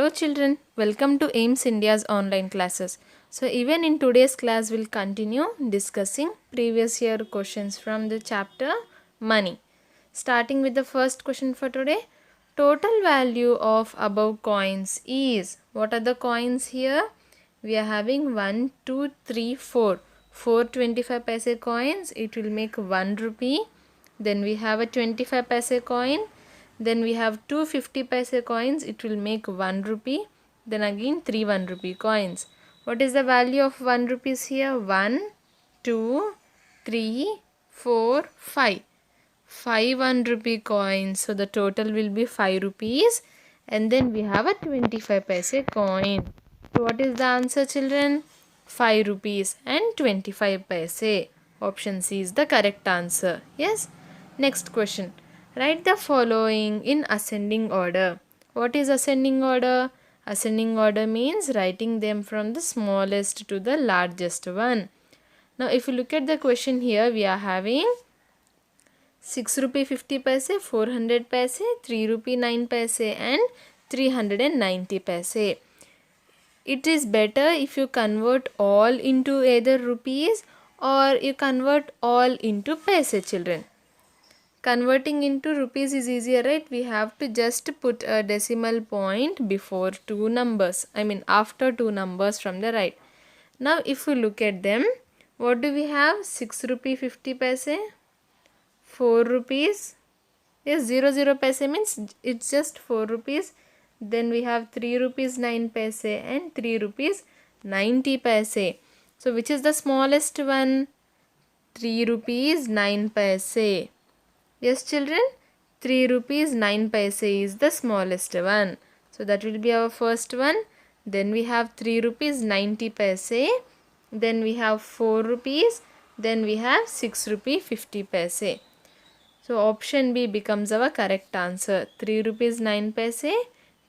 Hello children, welcome to AIMS India's online classes. So even in today's class we'll continue discussing previous year questions from the chapter Money. Starting with the first question for today. Total value of above coins is, what are the coins here? We are having 1, 2, 3, 4. 4 25 paise coins, it will make 1 rupee. Then we have a 25 paise coin. Then we have 250 paise coins, it will make 1 rupee. Then again 3 1 rupee coins. What is the value of 1 rupees here? 1, 2, 3, 4, 5. 5 1 rupee coins. So the total will be 5 rupees. And then we have a 25 paise coin. So what is the answer, children? 5 rupees and 25 paise. Option C is the correct answer. Yes. Next question. Write the following in ascending order. What is ascending order? Ascending order means writing them from the smallest to the largest one. Now if you look at the question here, we are having 6 rupee 50 paise, 400 paise, 3 rupee 9 paise and 390 paise. It is better if you convert all into either rupees or you convert all into paise, children. Converting into rupees is easier, right? We have to just put a decimal point before two numbers. After two numbers from the right. Now if we look at them, what do we have? 6 rupee 50 paise, 4 rupees. Yes, 00 paise means it's just 4 rupees. Then we have 3 rupees 9 paise and 3 rupees 90 paise. So which is the smallest one? 3 rupees 9 paise. Yes children, 3 rupees 9 paise is the smallest one. So that will be our first one. Then we have 3 rupees 90 paise. Then we have 4 rupees. Then we have 6 rupee 50 paise. So option B becomes our correct answer. 3 rupees 9 paise,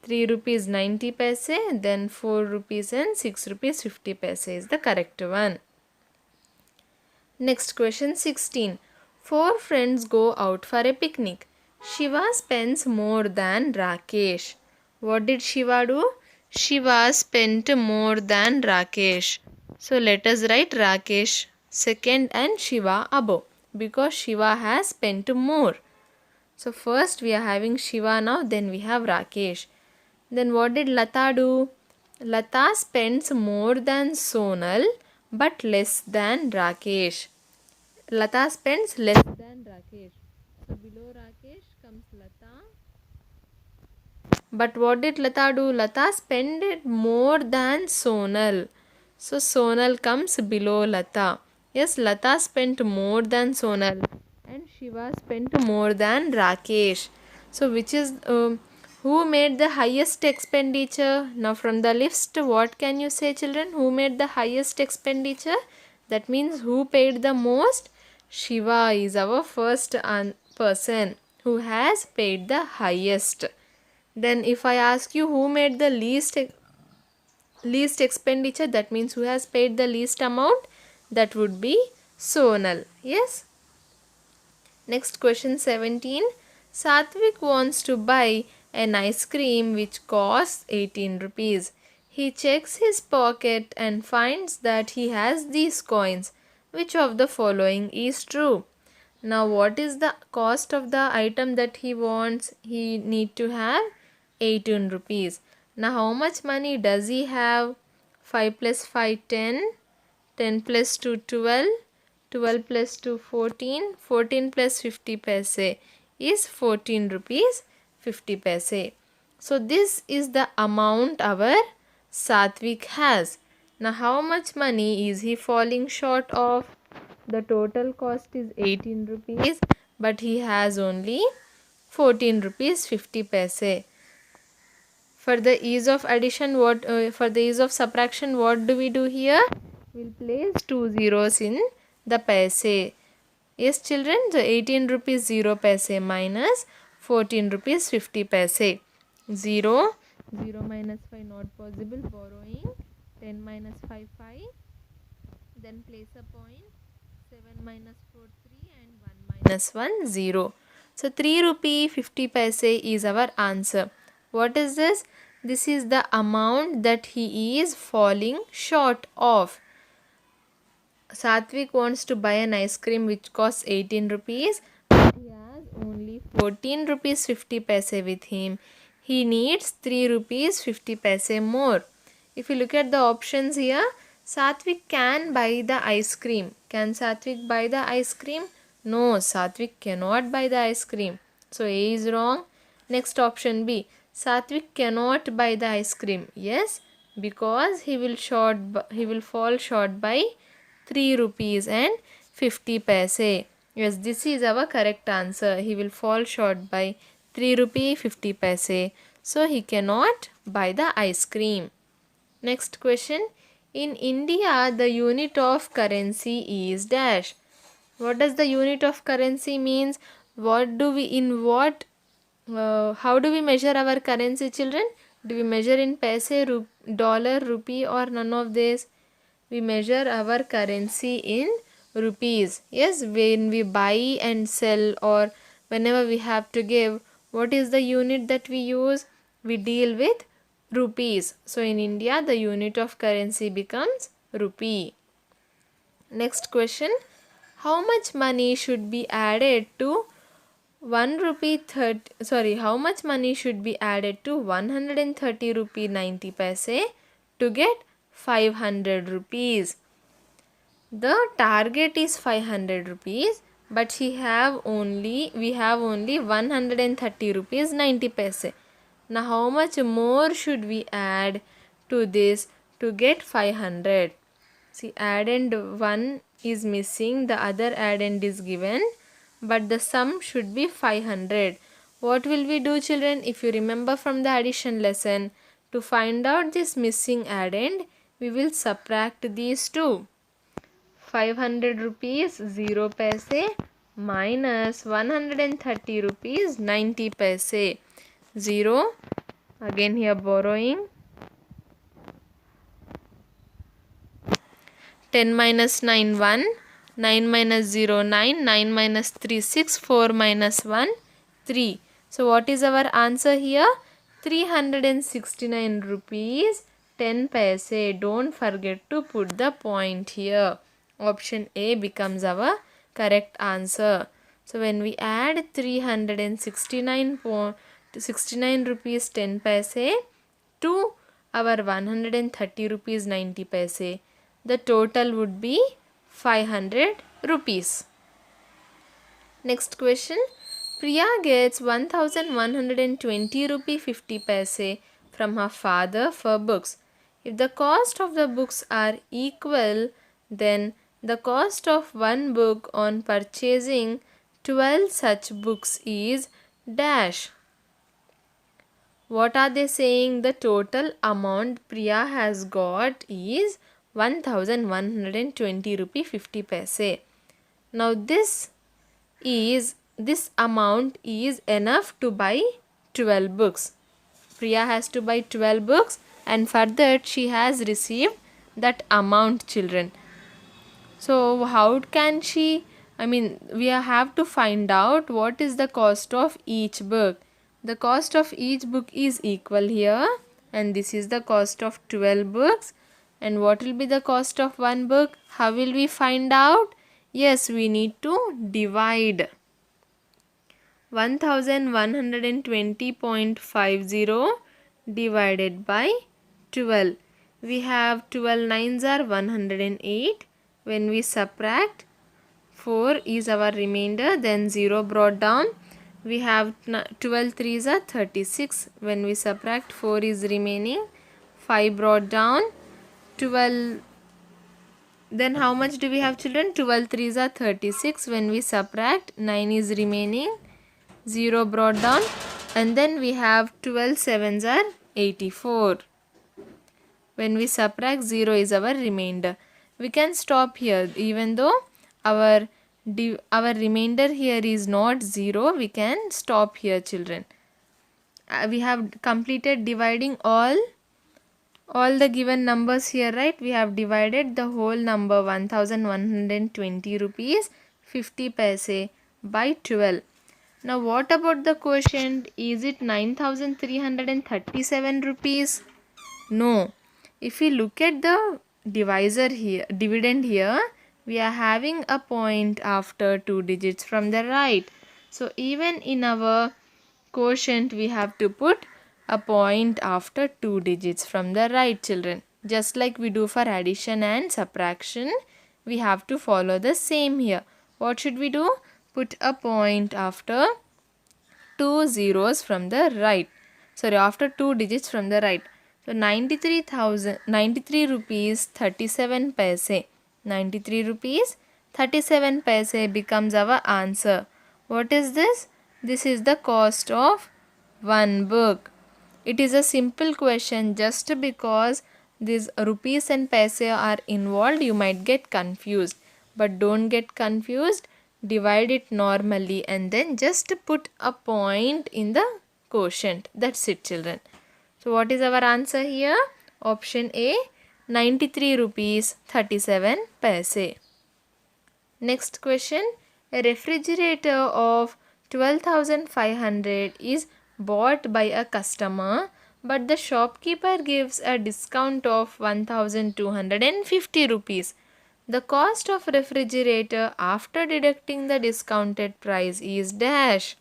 3 rupees 90 paise, then 4 rupees and 6 rupees 50 paise is the correct one. Next question 16. 4 friends go out for a picnic. Shiva spends more than Rakesh. What did Shiva do? Shiva spent more than Rakesh. So let us write Rakesh second and Shiva above, because Shiva has spent more. So first we are having Shiva now, then we have Rakesh. Then what did Lata do? Lata spends more than Sonal but less than Rakesh. Lata spends less than Rakesh. So below Rakesh comes Lata. But what did Lata do? Lata spent more than Sonal. So Sonal comes below Lata. Yes, Lata spent more than Sonal and Shiva spent more than Rakesh. So which is who made the highest expenditure? Now from the list, what can you say, children? Who made the highest expenditure? That means who paid the most? Shiva is our first person who has paid the highest. Then if I ask you who made the least expenditure, that means who has paid the least amount, that would be Sonal. Yes. Next question 17. Satvik wants to buy an ice cream which costs 18 rupees. He checks his pocket and finds that he has these coins. Which of the following is true? Now what is the cost of the item that he wants? He need to have 18 rupees. Now how much money does he have? 5 plus 5 10, 10 plus 2 12, 12 plus 2 14, 14 plus 50 paise is 14 rupees 50 paise. So this is the amount our Satvik has. Now how much money is he falling short of? The total cost is 18 rupees but he has only 14 rupees 50 paise. For the ease of addition, for the ease of subtraction, what do we do here? We'll place 2 zeros in the paise. Yes children, so 18 rupees 0 paise minus 14 rupees 50 paise. 0, 0 minus 5 not possible, borrowing. 10 minus 5 5. Then place a point. 7 minus 4 3 and 1 minus 1 0. So 3 rupee 50 paise is our answer. What is this? This is the amount that he is falling short of. Satvik wants to buy an ice cream which costs 18 rupees. But he has only 14 rupees 50 paise with him. He needs 3 rupees 50 paise more. If you look at the options here, Satvik can buy the ice cream. Can Satvik buy the ice cream? No, Satvik cannot buy the ice cream. So A is wrong. Next option B. Satvik cannot buy the ice cream. Yes, because he will fall short by 3 rupees and 50 paise. Yes, this is our correct answer. He will fall short by 3 rupee 50 paise. So he cannot buy the ice cream. Next question. In India, the unit of currency is dash. What does the unit of currency means? How do we measure our currency, children? Do we measure in paise, dollar, rupee, or none of this? We measure our currency in rupees. Yes, when we buy and sell or whenever we have to give, what is the unit that we use? We deal with rupees. So in India, the unit of currency becomes rupee. Next question. How much money should be added to 1 rupee 30, how much money should be added to 130 rupee 90 paise to get 500 rupees? The target is 500 rupees, but we have only 130 rupees 90 paise. Now how much more should we add to this to get 500? See, addend 1 is missing, the other addend is given, but the sum should be 500. What will we do, children? If you remember from the addition lesson, to find out this missing addend, we will subtract these two. 500 rupees 0 paise minus 130 rupees 90 paise. 0, again here borrowing. 10 minus 9 1, 9 minus 0 9, 9 minus 3 6, 4 minus 1 3. So what is our answer here? 369 rupees 10 paise. Don't forget to put the point here. Option A becomes our correct answer. So when we add 369 rupees 10 paise to our 130 rupees 90 paise, the total would be 500 rupees. Next question. Priya gets 1120 rupee 50 paise from her father for books. If the cost of the books are equal, then the cost of one book on purchasing 12 such books is dash. What are they saying? The total amount Priya has got is 1120 rupee 50 paise. Now this amount is enough to buy 12 books. Priya has to buy 12 books, and for that she has received that amount, children. So how can she, we have to find out what is the cost of each book. The cost of each book is equal here, and this is the cost of 12 books. And what will be the cost of one book? How will we find out? Yes, we need to divide 1120.50 divided by 12. We have 12 nines are 108. When we subtract, 4 is our remainder, then 0 brought down. We have 12 threes are 36. When we subtract, 4 is remaining, 5 brought down. 12, then how much do we have, children? 12 threes are 36. When we subtract, 9 is remaining, 0 brought down, and then we have 12 sevens are 84. When we subtract, 0 is our remainder. We can stop here. Even though our remainder here is not 0, we can stop here, children. We have completed dividing all the given numbers here, right? We have divided the whole number 1120 rupees 50 paise by 12. Now what about the quotient? Is it 9337 rupees? No. If we look at the divisor here, dividend here, we are having a point after 2 digits from the right. So even in our quotient we have to put a point after 2 digits from the right, children. Just like we do for addition and subtraction, we have to follow the same here. What should we do? Put a point after 2 zeros from the right. Sorry, after 2 digits from the right. So 93 rupees 37 paise. 93 rupees 37 paise becomes our answer. What is this? This is the cost of one book. It is a simple question. Just because these rupees and paise are involved, you might get confused. But don't get confused. Divide it normally and then just put a point in the quotient. That's it, children. So what is our answer here? Option A, 93 rupees 37 paise. Next question. A refrigerator of 12,500 is bought by a customer, but the shopkeeper gives a discount of 1,250 rupees. The cost of refrigerator after deducting the discounted price is dash.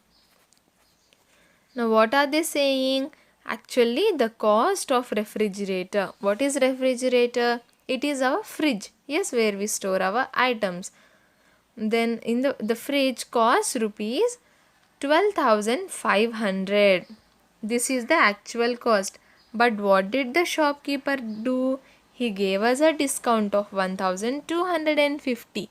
Now what are they saying? Actually the cost of refrigerator. What is refrigerator? It is our fridge. Yes, where we store our items. Then in the fridge costs rupees 12,500. This is the actual cost. But what did the shopkeeper do? He gave us a discount of 1,250.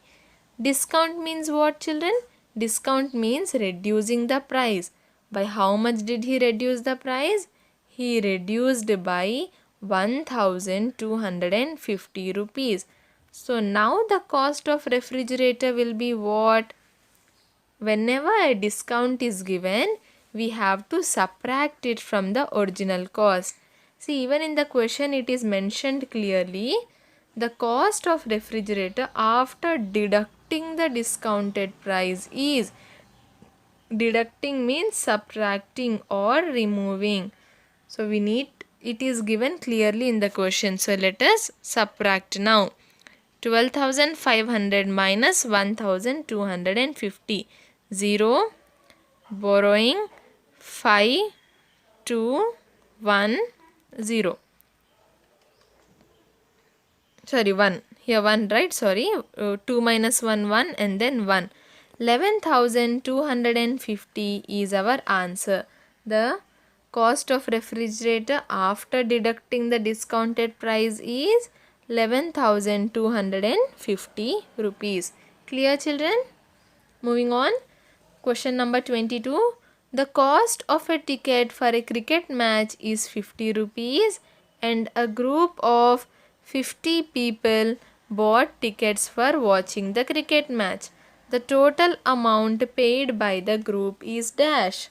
Discount means what, children? Discount means reducing the price. By how much did he reduce the price? He reduced by 1,250 rupees. So now the cost of refrigerator will be what? Whenever a discount is given, we have to subtract it from the original cost. See, even in the question it is mentioned clearly, the cost of refrigerator after deducting the discounted price is, deducting means subtracting or removing. So we need, it is given clearly in the question. So let us subtract now. 12,500 minus 1,250. 0, borrowing 5, 2, 1, 0. Sorry, 1. Here 1, right? Sorry. 2 minus 1, 1 and then 1. 11,250 is our answer. The cost of refrigerator after deducting the discounted price is 11,250 rupees. Clear, children? Moving on. Question number 22. The cost of a ticket for a cricket match is 50 rupees and a group of 50 people bought tickets for watching the cricket match. The total amount paid by the group is dash.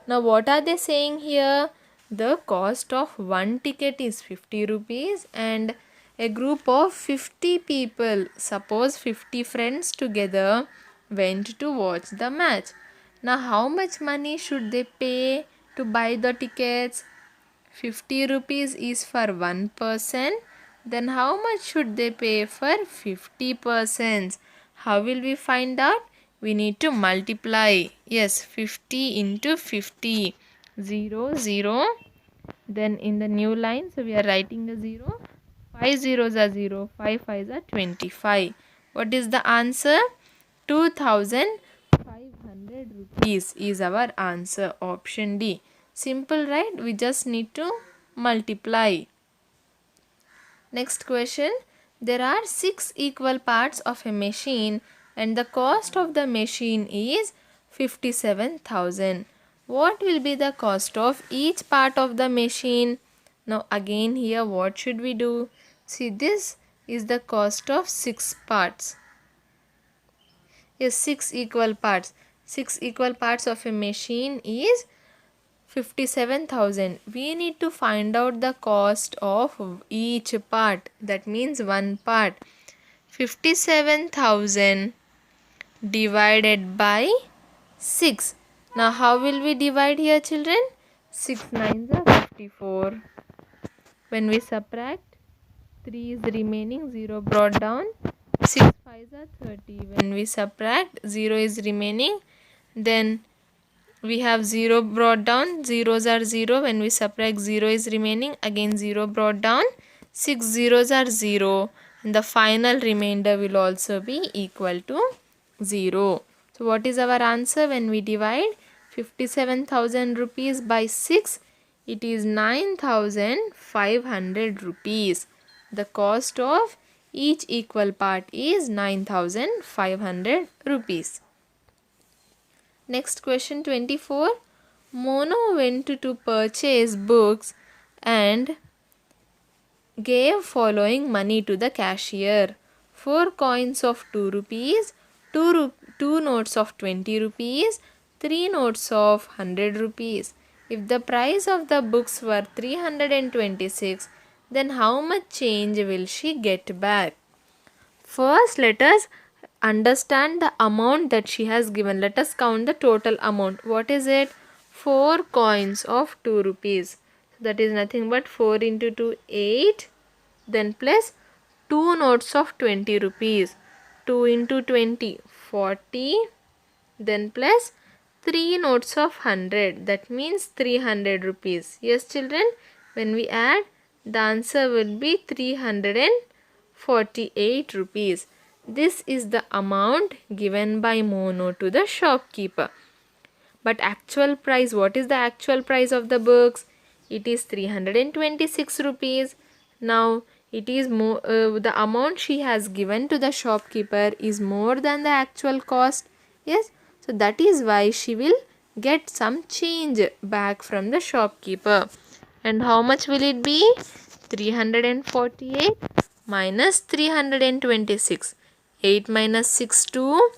Now what are they saying here? The cost of one ticket is 50 rupees and a group of 50 people, suppose 50 friends together, went to watch the match. Now how much money should they pay to buy the tickets? 50 rupees is for one person. Then how much should they pay for 50 persons? How will we find out? We need to multiply. Yes, 50 into 50. 0, 0. Then in the new line, so we are writing the 0. 5 zeros are 0. 5 5s are 25. What is the answer? 2,500 rupees is our answer. Option D. Simple, right? We just need to multiply. Next question. There are 6 equal parts of a machine and the cost of the machine is 57,000. What will be the cost of each part of the machine? Now again here what should we do? See, this is the cost of 6 parts. Yes, 6 equal parts. 6 equal parts of a machine is 57,000. We need to find out the cost of each part. That means one part. 57,000 divided by 6. Now how will we divide here, children? 6 nines are 54. When we subtract, 3 is remaining, 0 brought down. 6 5s are 30. When we subtract, 0 is remaining. Then we have 0 brought down, zeros are 0. When we subtract, 0 is remaining, again 0 brought down. 6 zeros are 0. And the final remainder will also be equal to 0. So what is our answer when we divide 57,000 rupees by 6? It is 9,500 rupees. The cost of each equal part is 9,500 rupees. Next question 24. Mono went to purchase books and gave following money to the cashier: 4 coins of 2 rupees, 2 notes of 20 rupees, 3 notes of 100 rupees. If the price of the books were 326, then how much change will she get back? First, let us understand the amount that she has given. Let us count the total amount. What is it? 4 coins of 2 rupees. That is nothing but 4 into 2, 8. Then plus 2 notes of 20 rupees. 2 into 20, 40. Then plus 3 notes of 100. That means 300 rupees. Yes, children. When we add, the answer will be 348 rupees. This is the amount given by Mono to the shopkeeper. But actual price, what is the actual price of the books? It is 326 rupees. Now, it is more, the amount she has given to the shopkeeper is more than the actual cost. Yes, so that is why she will get some change back from the shopkeeper. And how much will it be? 348 minus 326. 8 minus 6, 2.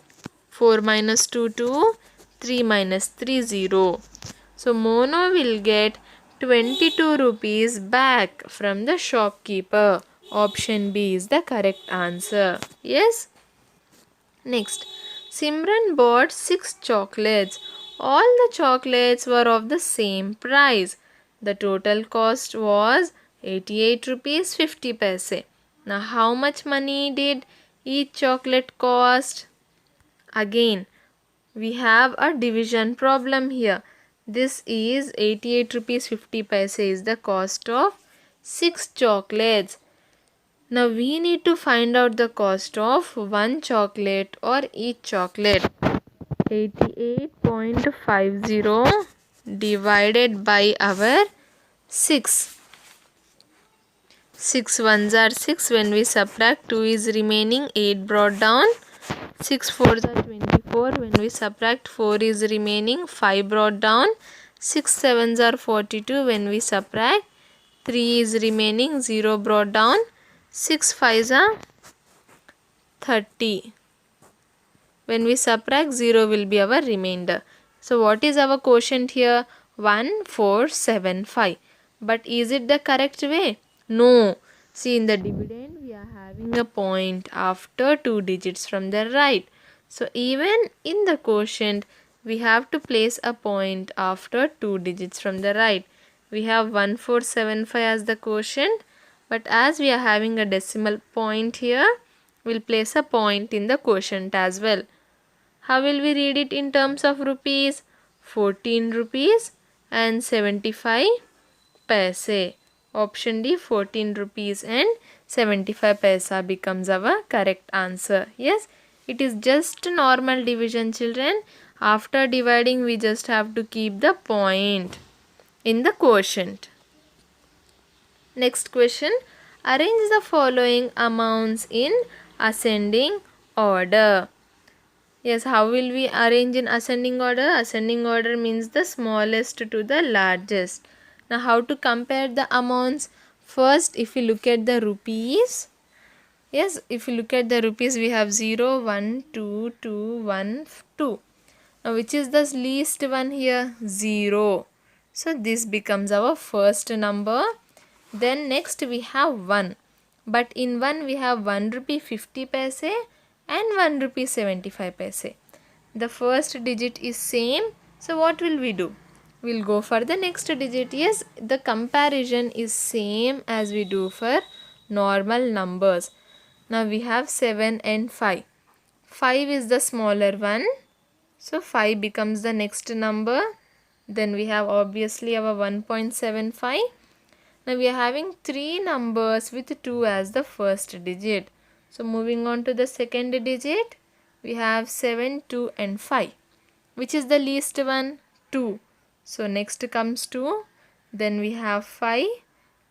4 minus 2, 2. 3 minus 3, 0. So Mono will get 22 rupees back from the shopkeeper. Option B is the correct answer. Yes. Next, Simran bought 6 chocolates. All the chocolates were of the same price. The total cost was 88 rupees 50 paise. Now how much money did each chocolate cost? Again, we have a division problem here. This is 88 rupees 50 paise is the cost of 6 chocolates. Now we need to find out the cost of one chocolate or each chocolate. 88.50 divided by our 6. 6 ones are 6. When we subtract, 2 is remaining, 8 brought down. 6 fours are 24. When we subtract, 4 is remaining, 5 brought down. 6 sevens are 42. When we subtract, 3 is remaining, 0 brought down. 6 fives are 30. When we subtract, 0 will be our remainder. So what is our quotient here? 1475. But is it the correct way? No. See, in the dividend we are having a point after 2 digits from the right. So even in the quotient we have to place a point after 2 digits from the right. We have 1475 as the quotient, but as we are having a decimal point here, we'll place a point in the quotient as well. How will we read it in terms of rupees? 14 rupees and 75 paise. Option D, 14 rupees and 75 paisa becomes our correct answer. Yes, it is just normal division, children. After dividing, we just have to keep the point in the quotient. Next question. Arrange the following amounts in ascending order. Yes, how will we arrange in ascending order? Ascending order means the smallest to the largest. Now, how to compare the amounts? First, if you look at the rupees, yes, if you look at the rupees, we have 0, 1, 2, 2, 1, 2. Now, which is the least one here? 0. So, this becomes our first number. Then next we have 1. But in 1 we have 1 rupee 50 paise and 1 rupee 75 paise. The first digit is same, So what will we do? We'll go for the next digit. Yes, the comparison is same as we do for normal numbers. Now we have 7 and 5. 5 is the smaller one. So 5 becomes the next number. Then we have obviously our 1.75. Now we are having 3 numbers with 2 as the first digit. So moving on to the second digit, we have 7, 2 and 5. Which is the least one? 2. So next comes 2. Then we have 5.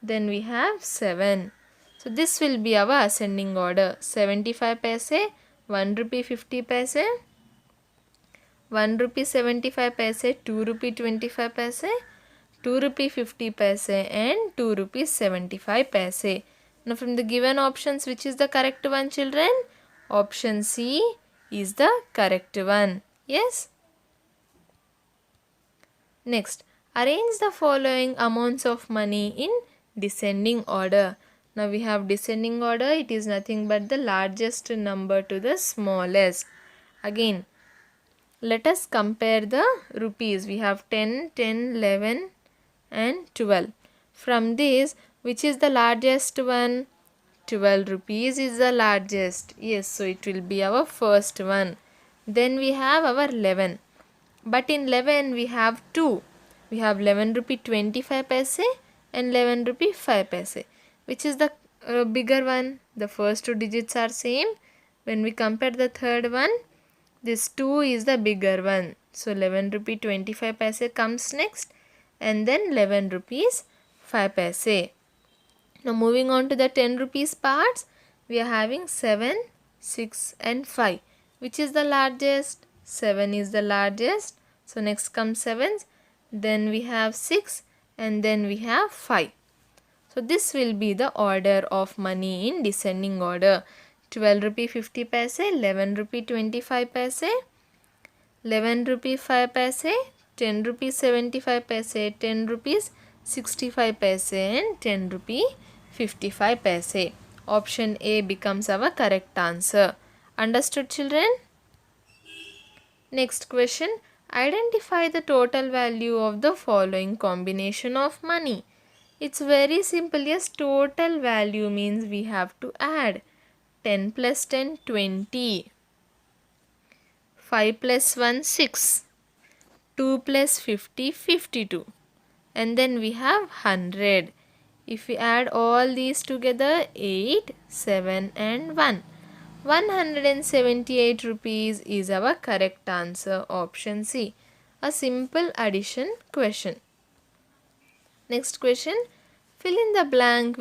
Then we have 7. So this will be our ascending order. 75 paise, 1 rupee 50 paise, 1 rupee 75 paise, 2 rupee 25 paise, 2 rupee 50 paise and 2 rupees 75 paise. Now from the given options, which is the correct one, children? Option C is the correct one. Yes? Next, arrange the following amounts of money in descending order. Now we have descending order. It is nothing but the largest number to the smallest. Again, let us compare the rupees. We have 10, 10, 11 and 12. From this, which is the largest one? 12 rupees is the largest. Yes, so it will be our first one. Then we have our 11. But in 11 we have 2. We have 11 rupee 25 paise and 11 rupee 5 paise. Which is the bigger one? The first two digits are same. When we compare the third one, this 2 is the bigger one. So 11 rupee 25 paise comes next and then 11 rupees 5 paise. Now moving on to the 10 rupees parts, we are having 7, 6 and 5. Which is the largest? 7 is the largest. So next comes 7, then we have 6 and then we have 5. So this will be the order of money in descending order. 12 rupee 50 paise, 11 rupee 25 paise, 11 rupee 5 paise, 10 rupee 75 paise, 10 rupees 65 paise and 10 rupee 55 paise. Option A becomes our correct answer. Understood, children? Next question. Identify the total value of the following combination of money. It's very simple. Yes, total value means we have to add 10 plus 10, 20. 5 plus 1, 6. 2 plus 50, 52. And then we have 100. If we add all these together, 8, 7 and 1. 178 rupees is our correct answer. Option C. A simple addition question. Next question. Fill in the blank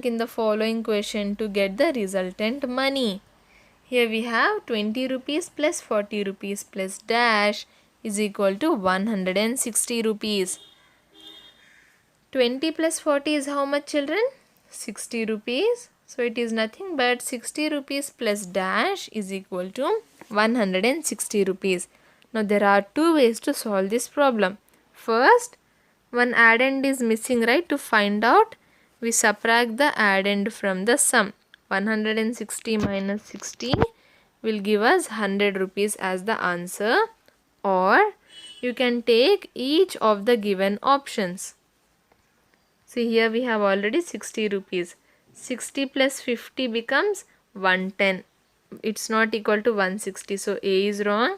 in the following question to get the resultant money. Here we have 20 rupees plus 40 rupees plus dash is equal to 160 rupees. 20 plus 40 is how much, children? 60 rupees. So it is nothing but 60 rupees plus dash is equal to 160 rupees. Now there are two ways to solve this problem. First, one addend is missing, right? To find out, we subtract the addend from the sum. 160 minus 60 will give us 100 rupees as the answer, or you can take each of the given options. See, here we have already 60 rupees. 60 plus 50 becomes 110. It's not equal to 160. So A is wrong.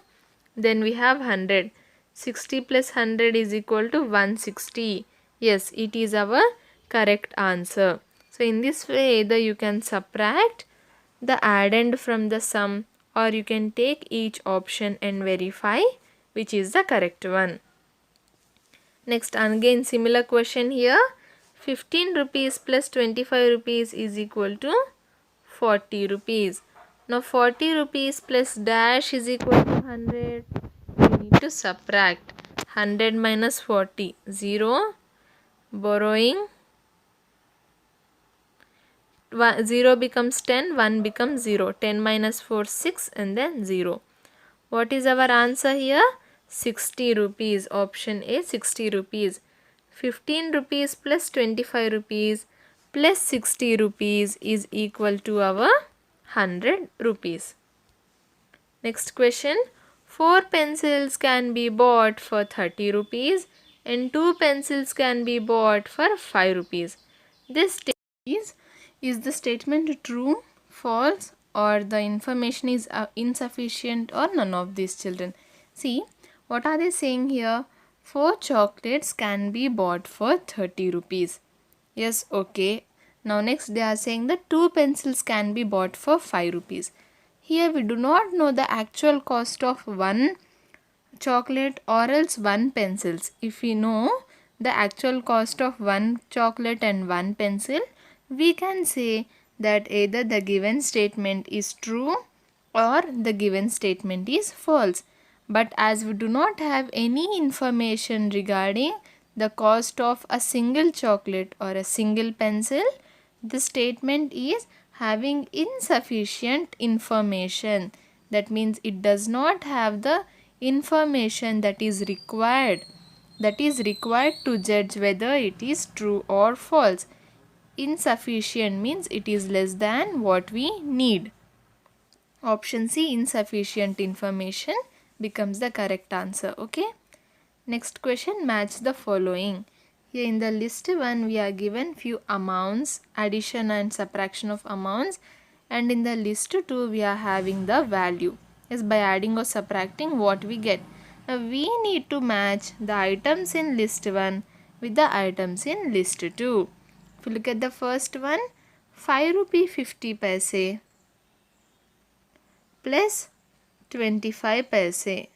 Then we have 100. 60 plus 100 is equal to 160. Yes, it is our correct answer. So in this way, either you can subtract the addend from the sum, or you can take each option and verify which is the correct one. Next, again similar question here. 15 rupees plus 25 rupees is equal to 40 rupees. Now 40 rupees plus dash is equal to 100. We need to subtract 100 minus 40. 0. Borrowing. 0 becomes 10. 1 becomes 0. 10 minus 4, 6 and then 0. What is our answer here? 60 rupees. Option A, 60 rupees. 15 rupees plus 25 rupees plus 60 rupees is equal to our 100 rupees. Next question. 4 pencils can be bought for 30 rupees and 2 pencils can be bought for 5 rupees. This is the statement true, false, or the information is insufficient, or none of these, children? See, what are they saying here? 4 chocolates can be bought for 30 rupees. Yes, okay. Now next they are saying that 2 pencils can be bought for 5 rupees. Here we do not know the actual cost of one chocolate or else one pencils. If we know the actual cost of one chocolate and one pencil, we can say that either the given statement is true or the given statement is false. But as we do not have any information regarding the cost of a single chocolate or a single pencil, the statement is having insufficient information. That means it does not have the information that is required to judge whether it is true or false. Insufficient means it is less than what we need. Option C, insufficient information, becomes the correct answer. Okay. Next question, match the following. Here in the list 1 we are given few amounts, addition and subtraction of amounts, and in the list 2 we are having the value. Yes, by adding or subtracting what we get. Now we need to match the items in list 1 with the items in list 2. If you look at the first one, 5 rupee 50 paise plus 25 paise.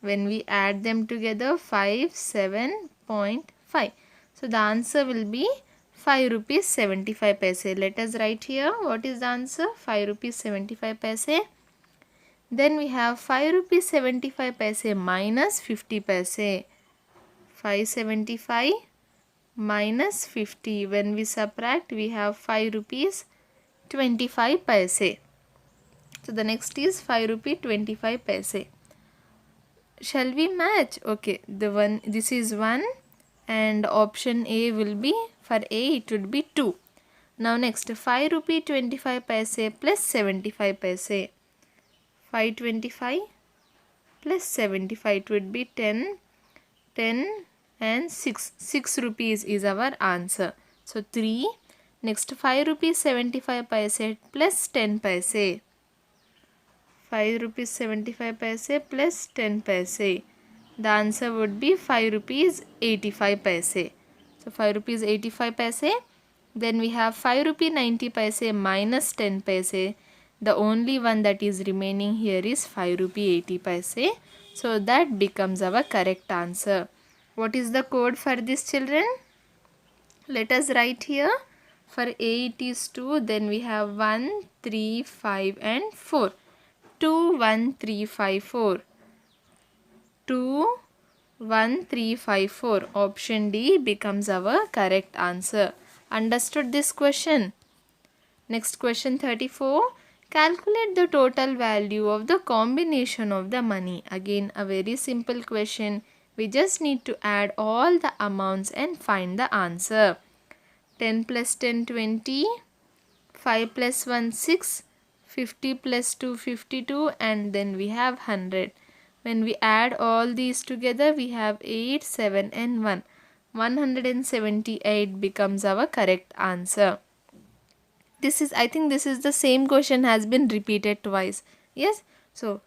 When we add them together, 57.5. So the answer will be 5 rupees 75 paise. Let us write here what is the answer. 5 rupees 75 paise. Then we have 5 rupees 75 paise minus 50 paise. 575 minus 50. When we subtract, we have 5 rupees 25 paise. So the next is 5 rupee 25 paise. Shall we match? Okay, this is 1 and option A will be, for A it would be 2. Now next, 5 rupee 25 paise plus 75 paise. 525 plus 75, it would be 10 and 6. 6 rupees is our answer. So 3. Next, 5 rupees 75 paise plus 10 paise. 5 rupees 75 paise plus 10 paise. The answer would be 5 rupees 85 paise. So 5 rupees 85 paise. Then we have 5 rupee 90 paise minus 10 paise. The only one that is remaining here is 5 rupee 80 paise. So that becomes our correct answer. What is the code for this, children? Let us write here. For A it is 2. Then we have 1, 3, 5 and 4. 2, 1, 3, 5, 4. 2, 1, 3, 5, 4. Option D becomes our correct answer. Understood this question? Next question 34. Calculate the total value of the combination of the money. Again a very simple question. We just need to add all the amounts and find the answer. 10 plus 10, 20. 5 plus 1, 6. 50 plus 2, 52, and then we have 100. When we add all these together, we have 8, 7 and 1. 178 becomes our correct answer. I think this is the same question has been repeated twice. Yes. So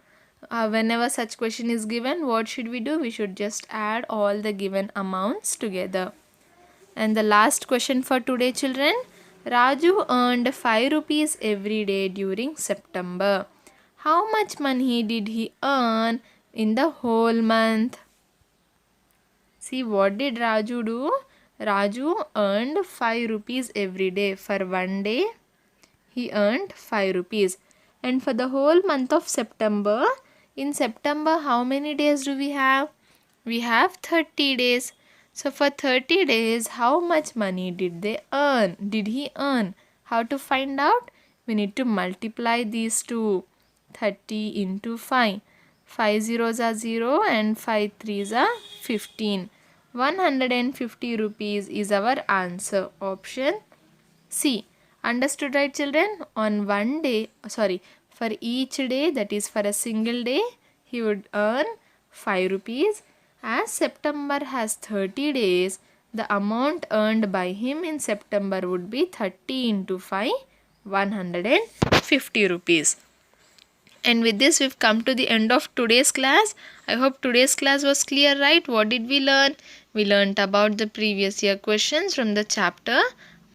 whenever such question is given, what should we do? We should just add all the given amounts together. And the last question for today, children. Raju earned 5 rupees every day during September. How much money did he earn in the whole month? See, what did Raju do? Raju earned 5 rupees every day. For one day, he earned 5 rupees. And for the whole month of September, in September, how many days do we have? We have 30 days. So for 30 days, how much money did he earn? How to find out? We need to multiply these two. 30 into 5. 5 zeros are 0 and 5 threes are 15. 150 rupees is our answer. Option C. Understood, right, children? On one day, for each day, that is for a single day, he would earn 5 rupees. As September has 30 days, the amount earned by him in September would be 30 into 5, 150 rupees. And with this, we've come to the end of today's class. I hope today's class was clear, right? What did we learn? We learnt about the previous year questions from the chapter